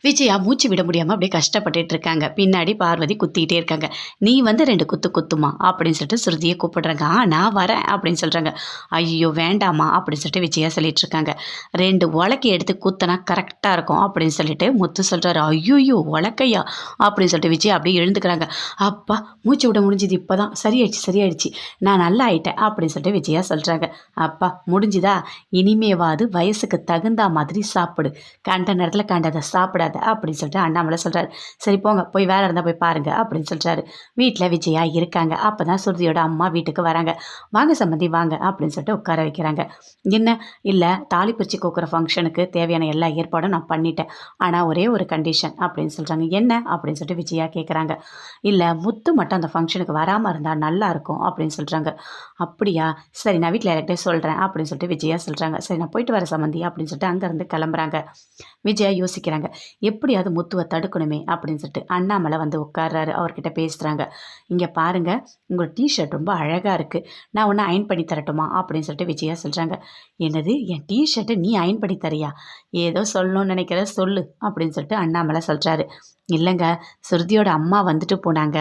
விஜயா மூச்சு விட முடியாமல் அப்படியே கஷ்டப்பட்டுட்டு இருக்காங்க. பின்னாடி பார்வதி குத்திக்கிட்டே இருக்காங்க. நீ வந்து 2 குத்து குத்துமா அப்படின்னு சொல்லிட்டு ஸ்ருதியை கூப்பிடுறாங்க. நான் வரேன் அப்படின்னு சொல்கிறாங்க. ஐயோ வேண்டாமா அப்படின்னு சொல்லிட்டு விஜயா சொல்லிட்டு இருக்காங்க. 2 உலக்கை எடுத்து குத்தினா கரெக்டாக இருக்கும் அப்படின்னு சொல்லிட்டு முத்து சொல்கிறாரு. ஐயோயோ உலக்கையா அப்படின்னு சொல்லிட்டு விஜயா அப்படியே எழுந்துக்கிறாங்க. அப்பா மூச்சு விட முடிஞ்சுது, இப்போ தான் சரியாயிடுச்சு நான் நல்லா ஆயிட்டேன் அப்படின்னு சொல்லிட்டு விஜயா சொல்கிறாங்க. அப்பா முடிஞ்சுதா, இனிமேவாது வயசுக்கு தகுந்த மாதிரி சாப்பிடு, கண்ட நேரத்தில் கண்டதை சாப்பிடாத அப்படின்னு சொல்லிட்டு அண்ணாமலை சொல்கிறாரு. சரி போங்க, போய் வேலை இருந்தால் போய் பாருங்க அப்படின்னு சொல்கிறாரு. வீட்டில் விஜயா இருக்காங்க. அப்போ தான் சுருதியோட அம்மா வீட்டுக்கு வராங்க. வாங்க சம்மந்தி வாங்க அப்படின்னு சொல்லிட்டு உட்கார வைக்கிறாங்க. என்ன இல்லை, தாலி பிரித்து கோக்குற ஃபங்க்ஷனுக்கு தேவையான எல்லா ஏற்பாடும் நான் பண்ணிட்டேன், ஆனால் ஒரே ஒரு கண்டிஷன் அப்படின்னு சொல்கிறாங்க. என்ன அப்படின்னு சொல்லிட்டு விஜயா கேட்குறாங்க. இல்லை முத்து மட்டும் அந்த ஃபங்க்ஷனுக்கு வராமல் இருந்தால் நல்லாயிருக்கும் அப்படின்னு சொல்கிறாங்க. அப்படியா, சரி நான் வீட்டில் எல்லார்கிட்டே சொல்கிறேன் அப்படின்னு சொல்லிட்டு விஜயா சொல்கிறாங்க. சரி நான் போயிட்டு வர சம்மந்தி அப்படின்னு சொல்லிட்டு அங்கேருந்து கிளம்புறாங்க. விஜயா யோசிக்கிறாங்க, எப்படியாவது முத்துவை தடுக்கணுமே அப்படின்னு சொல்லிட்டு அண்ணாமலை வந்து உட்கார்றாரு. அவர்கிட்ட பேசுகிறாங்க. இங்கே பாருங்கள், உங்கள் டிஷர்ட் ரொம்ப அழகாக இருக்குது, நான் ஒன்று அயன் பண்ணி தரட்டுமா அப்படின்னு சொல்லிட்டு விஜயா சொல்கிறாங்க. என்னது, என் டிஷர்ட்டை நீ அயன் பண்ணி தரியா? ஏதோ சொல்லணும்னு நினைக்கிற சொல்லு அப்படின்னு சொல்லிட்டு அண்ணாமலை சொல்கிறாரு. இல்லைங்க, சுருதியோட அம்மா வந்துட்டு போனாங்க.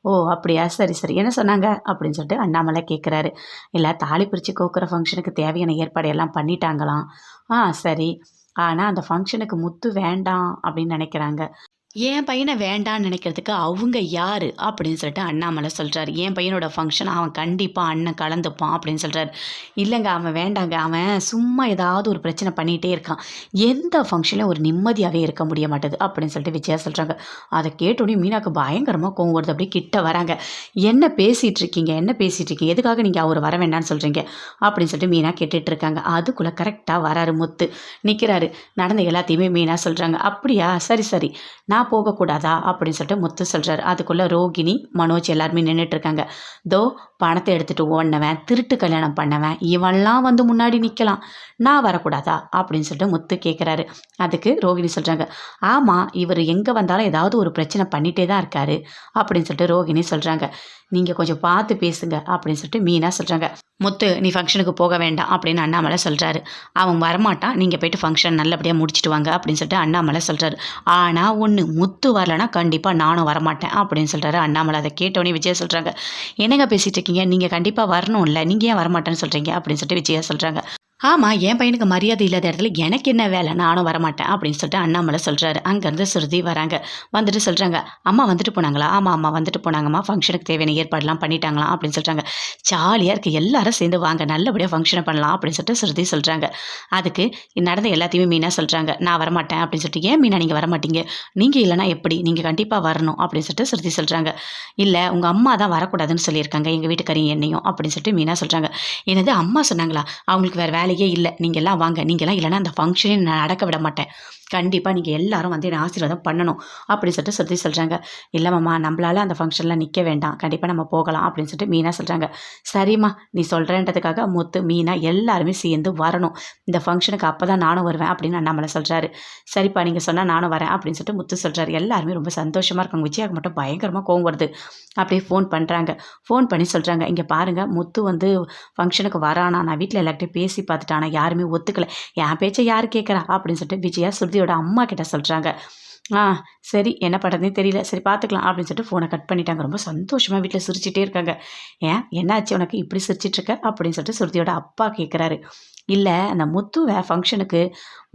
ஓ அப்படியா, சரி என்ன சொன்னாங்க அப்படின்னு சொல்லிட்டு அண்ணாமலை கேட்குறாரு. இல்லை தாலி பிரித்து கோக்குற ஃபங்க்ஷனுக்கு தேவையான ஏற்பாடையெல்லாம் பண்ணிட்டாங்களாம். சரி, ஆனால் அந்த ஃபங்க்ஷனுக்கு முத்து வேண்டாம் அப்படின்னு நினைக்கிறாங்க. என் பையனை வேண்டான்னு நினைக்கிறதுக்கு அவங்க யார் அப்படின்னு சொல்லிட்டு அண்ணாமலை சொல்கிறார். என் பையனோட ஃபங்க்ஷன் அவன் கண்டிப்பாக அண்ணன் கலந்துப்பான் அப்படின்னு சொல்கிறார். இல்லைங்க, அவன் வேண்டாங்க, அவன் சும்மா ஏதாவது ஒரு பிரச்சனை பண்ணிகிட்டே இருக்கான், எந்த ஃபங்க்ஷன்லையும் ஒரு நிம்மதியாகவே இருக்க முடிய மாட்டேது அப்படின்னு சொல்லிட்டு விஜயா சொல்கிறாங்க. அதை கேட்டோடனே மீனாக்கு பயங்கரமாக கோவம் வருது. அப்படியே கிட்ட வராங்க. என்ன பேசிகிட்டு இருக்கீங்க, எதுக்காக நீங்கள் அவர் வர வேண்டான்னு சொல்கிறீங்க அப்படின்னு சொல்லிட்டு மீனா கேட்டுட்டு இருக்காங்க. அதுக்குள்ளே கரெக்டாக வராரு முத்து, நிற்கிறாரு. நடந்த எல்லாத்தையுமே மீனா சொல்கிறாங்க. அப்படியா, சரி நான் போகக்கூடாதா அப்படின்னு சொல்லிட்டு முத்து சொல்கிறார். அதுக்குள்ளே ரோகிணி மனோஜ் எல்லாருமே நின்றுட்டு இருக்காங்க. தோ பணத்தை எடுத்துகிட்டு ஓடினவன், திருட்டு கல்யாணம் பண்ணவன், இவன்லாம் வந்து முன்னாடி நிற்கலாம், நான் வரக்கூடாதா அப்படின்னு சொல்லிட்டு முத்து கேட்குறாரு. அதுக்கு ரோகிணி சொல்கிறாங்க. ஆமாம், இவர் எங்கே வந்தாலும் ஏதாவது ஒரு பிரச்சனை பண்ணிகிட்டே தான் இருக்காரு அப்படின்னு சொல்லிட்டு ரோகிணி சொல்கிறாங்க. நீங்கள் கொஞ்சம் பார்த்து பேசுங்க அப்படின்னு சொல்லிட்டு மீனா சொல்கிறாங்க. முத்து நீ ஃபங்க்ஷனுக்கு போக வேண்டாம் அப்படின்னு அண்ணாமலை சொல்கிறாரு. அவன் வரமாட்டான், நீங்கள் போய்ட்டு ஃபங்க்ஷன் நல்லபடியாக முடிச்சுட்டு வாங்க அப்படின்னு சொல்லிட்டு அண்ணாமலை சொல்கிறாரு. ஆனால் ஒன்று, முத்து வரலைன்னா கண்டிப்பாக நானும் வரமாட்டேன் அப்படின்னு சொல்கிறாரு அண்ணாமலை. அதை கேட்டோன்னே விஜயா சொல்கிறாங்க. என்னங்க பேசிகிட்டு இருக்கீங்க, நீங்கள் கண்டிப்பாக வரணும் இல்லை, நீங்கள் ஏன் வரமாட்டேன்னு சொல்கிறீங்க அப்படின்னு சொல்லிட்டு விஜயா சொல்கிறாங்க. ஆமாம், என் பையனுக்கு மரியாதை இல்லாத இடத்துல எனக்கு என்ன வேலை, நானும் வரமாட்டேன் அப்படின்னு சொல்லிட்டு அண்ணாமலை சொல்கிறாரு. அங்கேருந்து சுருதி வராங்க. வந்துட்டு சொல்கிறாங்க. அம்மா வந்துட்டு போனாங்களா? ஆமாம் அம்மா வந்துட்டு போனாங்கம்மா, ஃபங்க்ஷனுக்கு தேவையான ஏற்பாடுலாம் பண்ணிட்டாங்களாம் அப்படின்னு சொல்கிறாங்க. ஜாலியாக இருக்குது, எல்லாரும் சேர்ந்து வாங்க நல்லபடியாக ஃபங்க்ஷனை பண்ணலாம் அப்படின்னு சொல்லிட்டு சுருதி சொல்கிறாங்க. அதுக்கு நடந்த எல்லாத்தையுமே மீனா சொல்கிறாங்க. நான் வரமாட்டேன் அப்படின்னு சொல்லிட்டு. ஏன் மீனா நீங்கள் வரமாட்டீங்க? நீங்கள் இல்லைனா எப்படி, நீங்கள் கண்டிப்பாக வரணும் அப்படின்னு சொல்லிட்டு சுருதி சொல்கிறாங்க. இல்லை உங்கள் அம்மா தான் வரக்கூடாதுன்னு சொல்லியிருக்காங்க, எங்கள் வீட்டுக்காரையும் என்னையும் அப்படின்னு சொல்லிட்டு மீனா சொல்கிறாங்க. என்னது அம்மா சொன்னாங்களா? அவங்களுக்கு வேறு வேலையே இல்லை, நீங்கள் எல்லாம் வாங்க, நீங்கள்லாம் இல்லைனா அந்த ஃபங்க்ஷனே நான் நடக்க விட மாட்டேன், கண்டிப்பாக நீங்கள் எல்லாரும் வந்து என்னை ஆசீர்வாதம் பண்ணணும் அப்படின்னு சொல்லிட்டு சுருதி சொல்கிறாங்க. இல்லைம்மா, நம்மளால அந்த ஃபங்க்ஷனில் நிற்க வேண்டாம், கண்டிப்பாக நம்ம போகலாம் அப்படின்னு சொல்லிட்டு மீனா சொல்கிறாங்க. சரிம்மா, நீ சொல்கிறேன்றதுக்காக முத்து மீனா எல்லாருமே சேர்ந்து வரணும் இந்த ஃபங்க்ஷனுக்கு, அப்போ தான் நானும் வருவேன் அப்படின்னு அண்ணாமலை சொல்கிறாரு. சரிப்பா நீங்கள் சொன்னால் நானும் வரேன் அப்படின்னு சொல்லிட்டு முத்து சொல்கிறாரு. எல்லாருமே ரொம்ப சந்தோஷமாக இருக்காங்க. விஜயாவுக்கு மட்டும் பயங்கரமாக கோவம் வருது. அப்படியே ஃபோன் பண்ணுறாங்க. ஃபோன் பண்ணி சொல்கிறாங்க. இங்கே பாருங்கள், முத்து வந்து ஃபங்க்ஷனுக்கு வரானா, நான் வீட்டில் எல்லார்கிட்டையும் பேசி பார்த்துட்டேன், ஆனால் யாருமே ஒத்துக்கலை, என் பேச்சை யார் கேட்குறா அப்படின்னு சொல்லிட்டு விஜயா சுருதியோட அம்மா கிட்ட சொல்கிறாங்க. சரி என்ன பண்ணுறதுனே தெரியல, சரி பார்த்துக்கலாம் அப்படின்னு சொல்லிட்டு ஃபோனை கட் பண்ணிட்டாங்க. ரொம்ப சந்தோஷமாக வீட்டில் சிரிச்சிட்டே இருக்காங்க. ஏன் என்னாச்சு உனக்கு இப்படி சிரிச்சிட்ருக்க அப்படின்னு சொல்லிட்டு சுருதியோட அப்பா கேட்குறாரு. இல்லை, அந்த முத்து ஃபங்க்ஷனுக்கு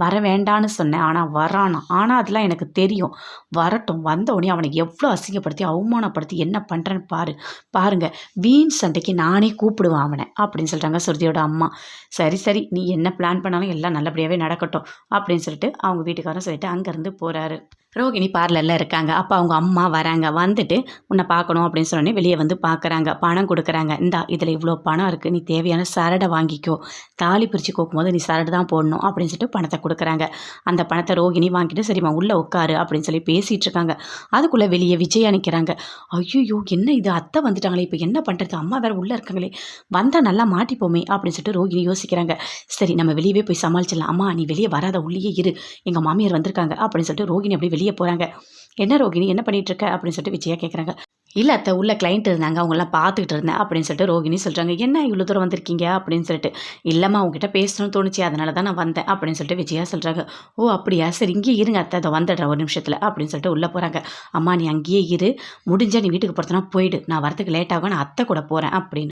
வர வேண்டான்னு சொன்னேன், ஆனால் வரானா, ஆனால் அதெல்லாம் எனக்கு தெரியும், வரட்டும், வந்த உடனே அவனை எவ்வளோ அசிங்கப்படுத்தி அவமானப்படுத்தி என்ன பண்ணுறேன்னு பாருங்க, வீண் சண்டைக்கு நானே கூப்பிடுவேன் அவனை அப்படின்னு சொல்கிறாங்க சுருதியோட அம்மா. சரி நீ என்ன பிளான் பண்ணாலும் எல்லாம் நல்லபடியாகவே நடக்கட்டும் அப்படின்னு சொல்லிட்டு அவங்க வீட்டுக்காரன் சொல்லிட்டு அங்கேருந்து போகிறாரு. ரோகிணி பார்லரில் இருக்காங்க. அப்போ அவங்க அம்மா வராங்க. வந்துட்டு உன்னை பார்க்கணும் அப்படின்னு சொன்னோடனே வெளியே வந்து பார்க்குறாங்க. பணம் கொடுக்குறாங்க. இந்தா இதில் இவ்வளோ பணம் இருக்குது, நீ தேவையான சரடை வாங்கிக்கோ, தாலி பிரித்து கோக்கும்போது நீ சரடு தான் போடணும் அப்படின்னு சொல்லிட்டு பணத்தை கொடுக்குறாங்க. அந்த பணத்தை ரோகிணி வாங்கிட்டு சரிம்மா உள்ளே உட்காரு அப்படின்னு சொல்லி பேசிகிட்டு இருக்காங்க. அதுக்குள்ளே வெளியே விஜயா நிற்கிறாங்க. ஐயோ என்ன இது, அத்தை வந்துட்டாங்களே, இப்போ என்ன பண்ணுறது, அம்மா வேறு உள்ளே இருக்காங்களே, வந்தால் நல்லா மாட்டிப்போமே அப்படின்னு சொல்லிட்டு ரோகிணி யோசிக்கிறாங்க. சரி நம்ம வெளியே போய் சமாளிச்சிடலாம், அம்மா நீ வெளியே வராத உள்ளே இரு, எங்கள் மாமியார் வந்திருக்காங்க அப்படின்னு சொல்லிட்டு ரோகிணி அப்படியே வெளியே போகிறாங்க. என்ன ரோகிணி என்ன பண்ணிகிட்டு இருக்க அப்படின்னு சொல்லிட்டு விஜயா கேட்குறாங்க. இல்ல அத்தை உள்ள கிளையண்ட் இருந்தாங்க. அவங்கலாம் பார்த்துக்கிட்டு இருந்தேன் அப்படின்னு சொல்லிட்டு ரோகிணி சொல்றாங்க. என்ன இவ்வளோ தூரம் வந்திருக்கீங்க? அப்படின்னு சொல்லிட்டு. இல்லம்மா உங்ககிட்ட பேசணும்னு தோணுச்சு. அதனால தான் நான் வந்தேன் அப்படின்னு சொல்லிட்டு விஜயா சொல்றாங்க. ஓ! அப்படியா? சரி இங்கேயே இருங்க அத்தை. இதோ வந்துடுறேன் ஒரு நிமிஷத்துல அப்படின்னு சொல்லிட்டு உள்ள போறாங்க. அம்மா நீ அங்கேயே இரு. முடிஞ்சா நீ வீட்டுக்கு போறதுனா போயிடு. நான் வரதுக்கு லேட் ஆகும். நான் அத்தை கூட போறேன் அப்படின்னு.